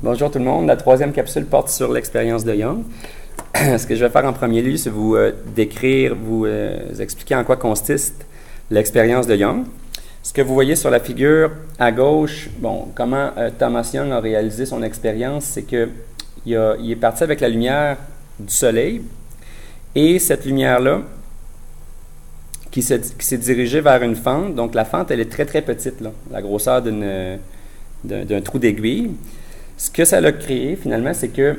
Bonjour tout le monde. La troisième capsule porte sur l'expérience de Young. Ce que je vais faire en premier lieu, c'est vous décrire, vous expliquer en quoi consiste l'expérience de Young. Ce que vous voyez sur la figure à gauche, comment Thomas Young a réalisé son expérience, c'est qu'il est parti avec la lumière du soleil et cette lumière-là qui s'est dirigée vers une fente. Donc la fente, elle est très très petite, là, la grosseur d'un trou d'aiguille. Ce que ça a créé, finalement, c'est que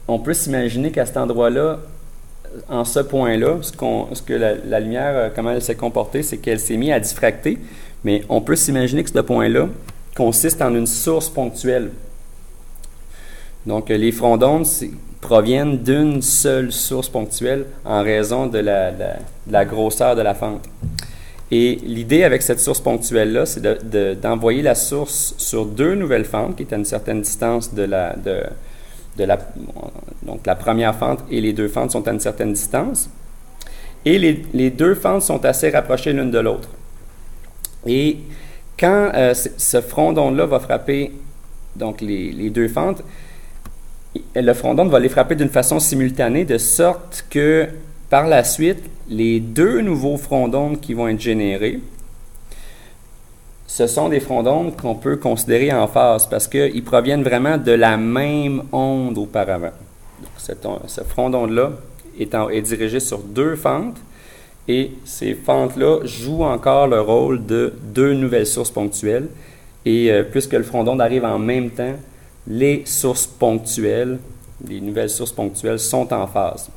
on peut s'imaginer qu'à cet endroit-là, en ce point-là, ce que la lumière, comment elle s'est comportée, c'est qu'elle s'est mise à diffracter, mais on peut s'imaginer que ce point-là consiste en une source ponctuelle. Donc, les front d'onde proviennent d'une seule source ponctuelle en raison de la grosseur de la fente. Et l'idée avec cette source ponctuelle-là, c'est d'envoyer la source sur deux nouvelles fentes qui est à une certaine distance donc la première fente et les deux fentes sont à une certaine distance. Et les deux fentes sont assez rapprochées l'une de l'autre. Et quand ce front d'onde-là va frapper donc les deux fentes, le front d'onde va les frapper d'une façon simultanée, de sorte que par la suite, les deux nouveaux fronts d'onde qui vont être générés, ce sont des fronts d'onde qu'on peut considérer en phase parce qu'ils proviennent vraiment de la même onde auparavant. Donc, ce front d'onde-là est dirigé sur deux fentes et ces fentes-là jouent encore le rôle de deux nouvelles sources ponctuelles. Et puisque le front d'onde arrive en même temps, les sources ponctuelles, les nouvelles sources ponctuelles sont en phase.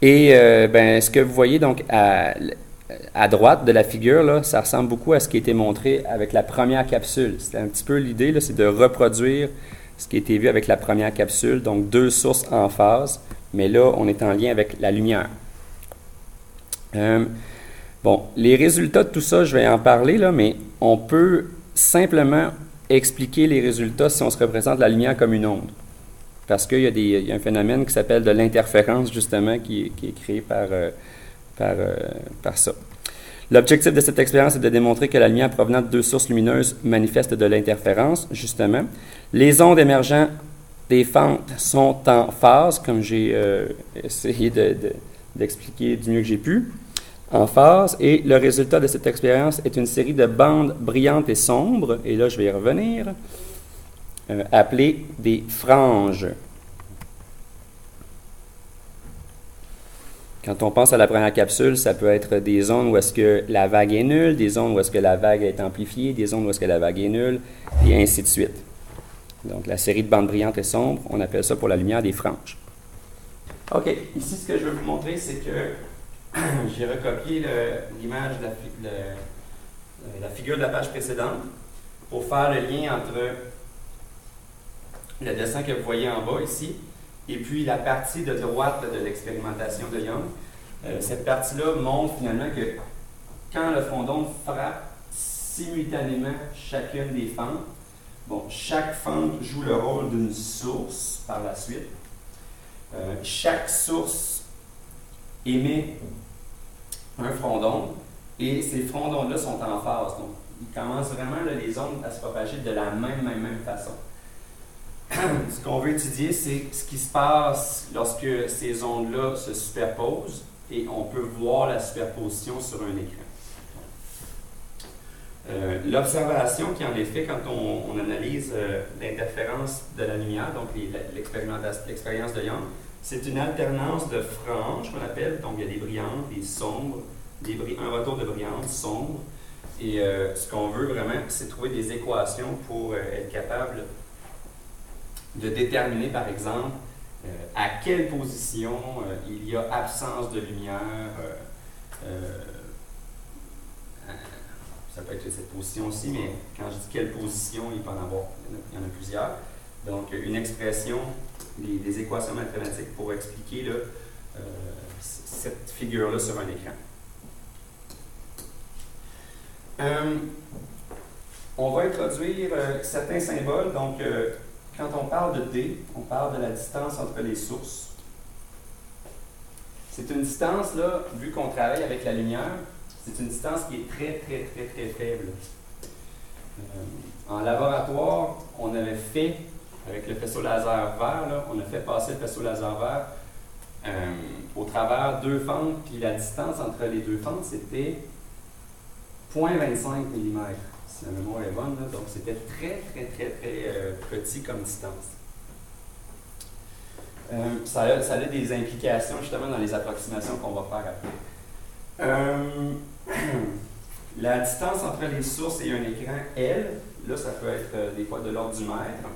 Et ce que vous voyez donc à droite de la figure, là, ça ressemble beaucoup à ce qui a été montré avec la première capsule. C'était un petit peu l'idée, c'est de reproduire ce qui a été vu avec la première capsule, donc deux sources en phase, mais là, on est en lien avec la lumière. Les résultats de tout ça, je vais en parler, là, mais on peut simplement expliquer les résultats si on se représente la lumière comme une onde. Parce qu'il y a un phénomène qui s'appelle de l'interférence, justement, qui est créé par ça. L'objectif de cette expérience est de démontrer que la lumière provenant de deux sources lumineuses manifeste de l'interférence, justement. Les ondes émergeant des fentes sont en phase, comme j'ai essayé d'expliquer du mieux que j'ai pu, en phase, et le résultat de cette expérience est une série de bandes brillantes et sombres, et là je vais y revenir, appelées des franges. Quand on pense à la première capsule, ça peut être des zones où est-ce que la vague est nulle, des zones où est-ce que la vague est amplifiée, des zones où est-ce que la vague est nulle, et ainsi de suite. Donc, la série de bandes brillantes et sombres, on appelle ça pour la lumière des franges. OK. Ici, ce que je veux vous montrer, c'est que j'ai recopié l'image de la figure de la page précédente pour faire le lien entre le dessin que vous voyez en bas ici et puis la partie de droite de l'expérimentation de Young. Cette partie-là montre finalement que quand le front d'onde frappe simultanément chacune des fentes, chaque fente joue le rôle d'une source par la suite. Chaque source émet un front d'onde et ces fronts d'onde-là sont en phase. Donc, ils commencent vraiment les ondes à se propager de la même façon. Ce qu'on veut étudier, c'est ce qui se passe lorsque ces ondes-là se superposent et on peut voir la superposition sur un écran. L'observation qui en est faite quand on analyse l'interférence de la lumière, donc l'expérience de Young, c'est une alternance de franges qu'on appelle, donc il y a des brillantes, des sombres, un retour de brillantes, sombres, et ce qu'on veut vraiment, c'est trouver des équations pour être capable de déterminer, par exemple, à quelle position il y a absence de lumière. Ça peut être cette position-ci, mais quand je dis quelle position, il peut en avoir, il y en a plusieurs. Donc, une expression, des équations mathématiques pour expliquer cette figure-là sur un écran. On va introduire certains symboles. Donc, quand on parle de D, on parle de la distance entre les sources. C'est une distance, là, vu qu'on travaille avec la lumière, c'est une distance qui est très faible. En laboratoire, on avait fait, avec le faisceau laser vert, là, on a fait passer le faisceau laser vert au travers deux fentes, puis la distance entre les deux fentes, c'était 0,25 mm, si la mémoire est bonne, là. Donc c'était très petit comme distance. Ça a des implications justement dans les approximations qu'on va faire après. La distance entre les sources et un écran, L, là ça peut être des fois de l'ordre du mètre.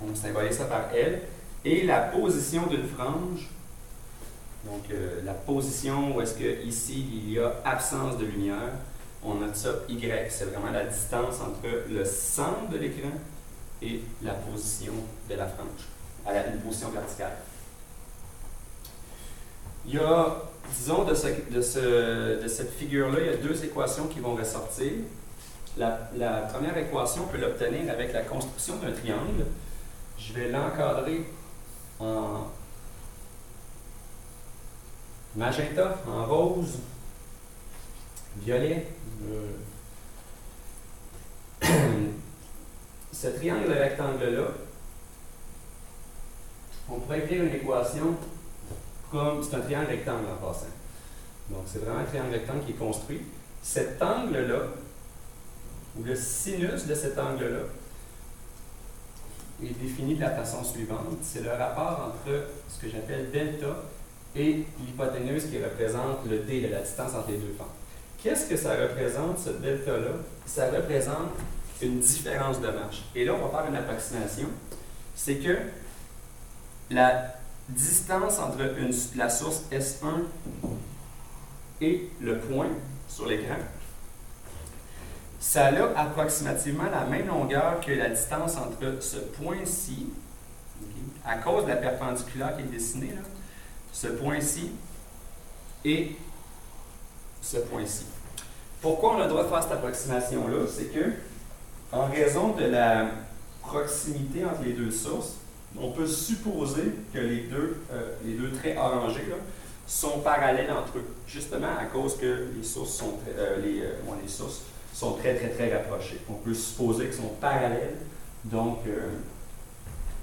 On symbolise ça par L. Et la position d'une frange, donc la position où est-ce que ici il y a absence de lumière, on note ça Y. C'est vraiment la distance entre le centre de l'écran et la position de la frange, à une position verticale. Il y a, disons, de cette figure-là, il y a deux équations qui vont ressortir. La première équation, on peut l'obtenir avec la construction d'un triangle. Je vais l'encadrer en magenta, en rose, violet. Ce triangle rectangle-là, on pourrait écrire une équation comme, c'est un triangle rectangle en passant. Donc c'est vraiment un triangle rectangle qui est construit. Cet angle-là, ou le sinus de cet angle-là, est défini de la façon suivante. C'est le rapport entre ce que j'appelle delta et l'hypoténuse qui représente le d, la distance entre les deux fentes. Qu'est-ce que ça représente, ce delta-là? Ça représente une différence de marche. Et là, on va faire une approximation. C'est que la distance entre la source S1 et le point sur l'écran, ça a approximativement la même longueur que la distance entre ce point-ci, okay, à cause de la perpendiculaire qui est dessinée, là, ce point-ci et ce point-ci. Pourquoi on a le droit de faire cette approximation-là? C'est que, en raison de la proximité entre les deux sources, on peut supposer que les deux traits orangés là, sont parallèles entre eux, justement à cause que les sources sont très rapprochées. On peut supposer qu'ils sont parallèles, donc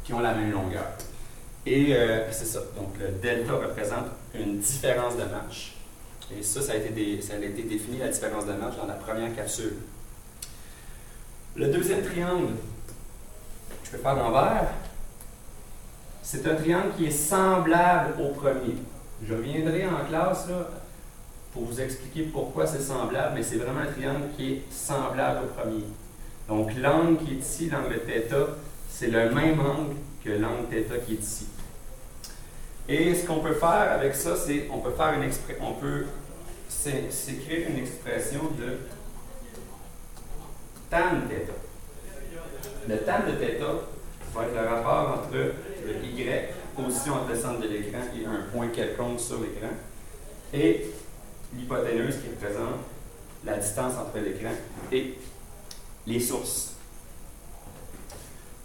qui ont la même longueur. Et c'est ça. Donc le delta représente une différence de marche. Et ça a été défini, la différence de marche, dans la première capsule. Le deuxième triangle, je vais faire en vert. C'est un triangle qui est semblable au premier. Je reviendrai en classe là, pour vous expliquer pourquoi c'est semblable, mais c'est vraiment un triangle qui est semblable au premier. Donc l'angle qui est ici, l'angle θ, c'est le même angle que l'angle θ qui est ici. Et ce qu'on peut faire avec ça, c'est on peut s'écrire une expression de tan θ. Le tan de θ va être le rapport entre le Y, position entre le centre de l'écran et un point quelconque sur l'écran, et l'hypoténuse qui représente la distance entre l'écran et les sources.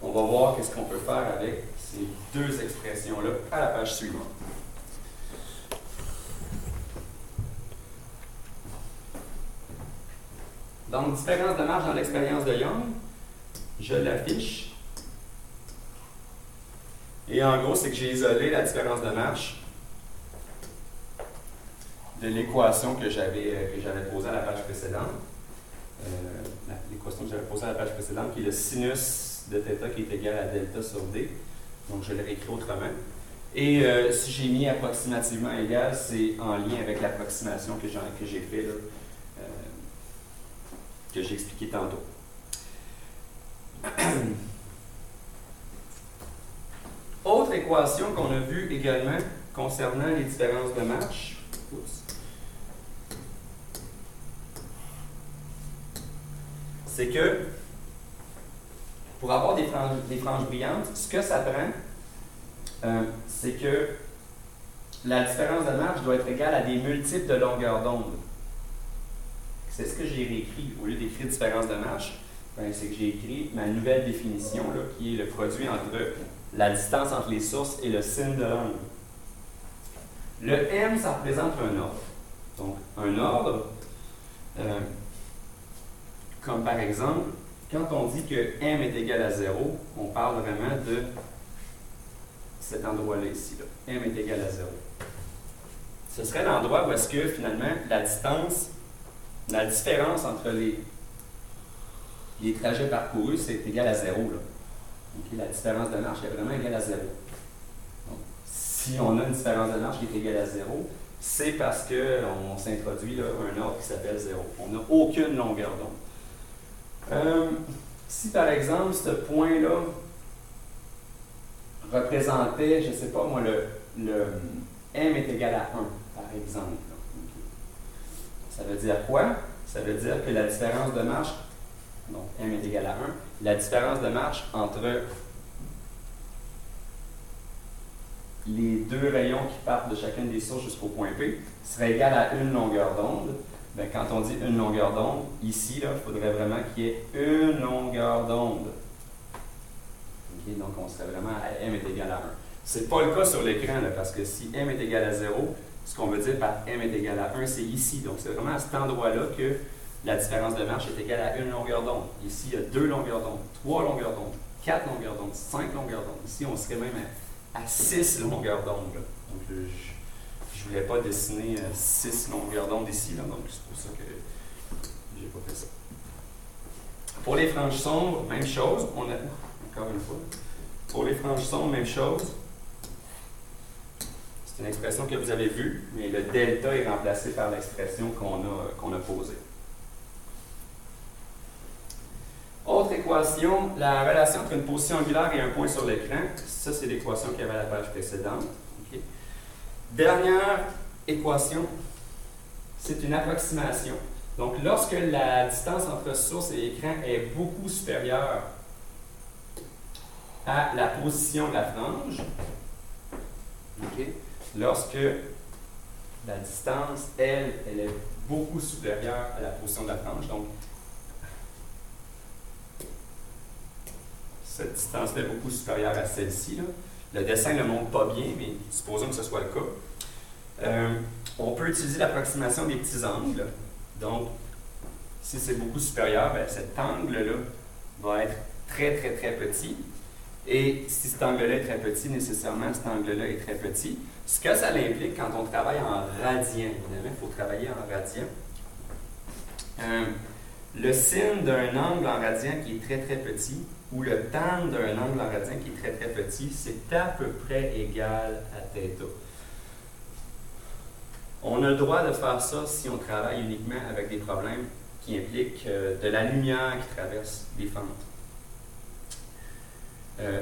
On va voir qu'est-ce qu'on peut faire avec ces deux expressions-là à la page suivante. Donc, différence de marge dans l'expérience de Young, je l'affiche. Et en gros, c'est que j'ai isolé la différence de marche de l'équation que j'avais posée à la page précédente. L'équation que j'avais posée à la page précédente, qui est le sinus de θ qui est égal à delta sur d. Donc, je l'ai réécrit autrement. Et si j'ai mis approximativement égal, c'est en lien avec l'approximation que j'ai fait, là, que j'ai expliqué tantôt. Autre équation qu'on a vue également concernant les différences de marche. C'est que pour avoir des franges brillantes, ce que ça prend, c'est que la différence de marche doit être égale à des multiples de longueur d'onde. C'est ce que j'ai réécrit. Au lieu d'écrire différence de marche, c'est que j'ai écrit ma nouvelle définition, là, qui est le produit entre la distance entre les sources et le sin de l'angle. Le M, ça représente un ordre. Donc, un ordre, comme par exemple, quand on dit que m est égal à 0, on parle vraiment de cet endroit-là ici. Là. M est égal à 0. Ce serait l'endroit où est-ce que finalement la distance, la différence entre les trajets parcourus, c'est égal à 0. Là. Okay, la différence de marche est vraiment égale à 0. Donc, si on a une différence de marche qui est égale à 0, c'est parce qu'on s'introduit un ordre qui s'appelle 0. On n'a aucune longueur d'onde. Si par exemple, ce point-là représentait, je ne sais pas moi, le m est égal à 1, par exemple. Okay. Ça veut dire quoi? Ça veut dire que la différence de marche, donc m est égal à 1, la différence de marche entre les deux rayons qui partent de chacune des sources jusqu'au point P serait égale à une longueur d'onde. Bien, quand on dit une longueur d'onde, ici, il faudrait vraiment qu'il y ait une longueur d'onde. Okay, donc, on serait vraiment à m est égal à 1. Ce n'est pas le cas sur l'écran, parce que si m est égal à 0, ce qu'on veut dire par m est égal à 1, c'est ici. Donc, c'est vraiment à cet endroit-là que la différence de marche est égale à une longueur d'onde. Ici, il y a 2 longueurs d'onde, 3 longueurs d'onde, 4 longueurs d'onde, 5 longueurs d'onde. Ici, on serait même à 6 longueurs d'onde. Donc, je ne voulais pas dessiner 6 longueurs d'onde ici, donc c'est pour ça que je n'ai pas fait ça. Pour les franges sombres, même chose. Encore une fois. Pour les franges sombres, même chose. C'est une expression que vous avez vue, mais le delta est remplacé par l'expression qu'on a posée. Autre équation, la relation entre une position angulaire et un point sur l'écran. Ça, c'est l'équation qu'il y avait à la page précédente. Okay. Dernière équation, c'est une approximation. Donc, lorsque la distance entre source et écran est beaucoup supérieure à la position de la frange, okay, lorsque la distance, elle est beaucoup supérieure à la position de la frange, donc cette distance-là est beaucoup supérieure à celle-ci. Le dessin ne le montre pas bien, mais supposons que ce soit le cas. On peut utiliser l'approximation des petits angles. Donc, si c'est beaucoup supérieur, bien, cet angle-là va être très, très, très petit. Et si cet angle-là est très petit, nécessairement, cet angle-là est très petit. Ce que ça implique quand on travaille en radian, évidemment, il faut travailler en radian. Le sin d'un angle en radian qui est très, très petit, ou le tan d'un angle en radian qui est très, très petit, c'est à peu près égal à θ. On a le droit de faire ça si on travaille uniquement avec des problèmes qui impliquent de la lumière qui traverse les fentes.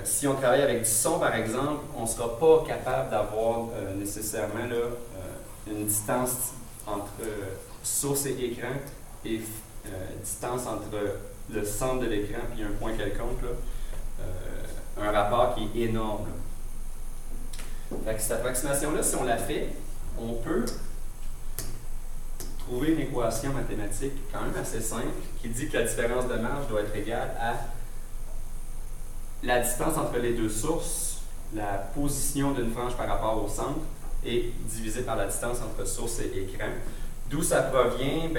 Si on travaille avec du son, par exemple, on ne sera pas capable d'avoir nécessairement une distance entre source et écran et distance entre le centre de l'écran et un point quelconque, un rapport qui est énorme. Fait que cette approximation-là, si on la fait, on peut trouver une équation mathématique quand même assez simple qui dit que la différence de marge doit être égale à la distance entre les deux sources, la position d'une frange par rapport au centre, et divisé par la distance entre source et écran. D'où ça provient?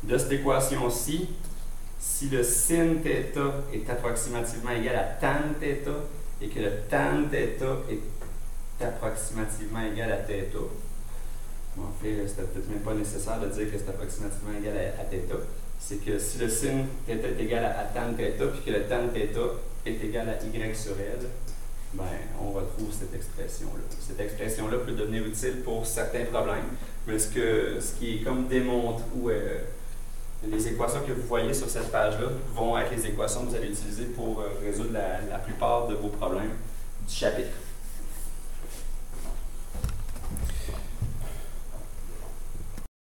De cette équation-ci, si le sin θ est approximativement égal à tan θ et que le tan θ est approximativement égal à θ, en fait, c'était peut-être même pas nécessaire de dire que c'est approximativement égal à θ, c'est que si le sin θ est égal à tan θ puis que le tan θ est égal à y sur l, ben, on retrouve cette expression-là. Cette expression-là peut devenir utile pour certains problèmes, mais ce qui est comme démontré, ou les équations que vous voyez sur cette page-là vont être les équations que vous allez utiliser pour résoudre la plupart de vos problèmes du chapitre.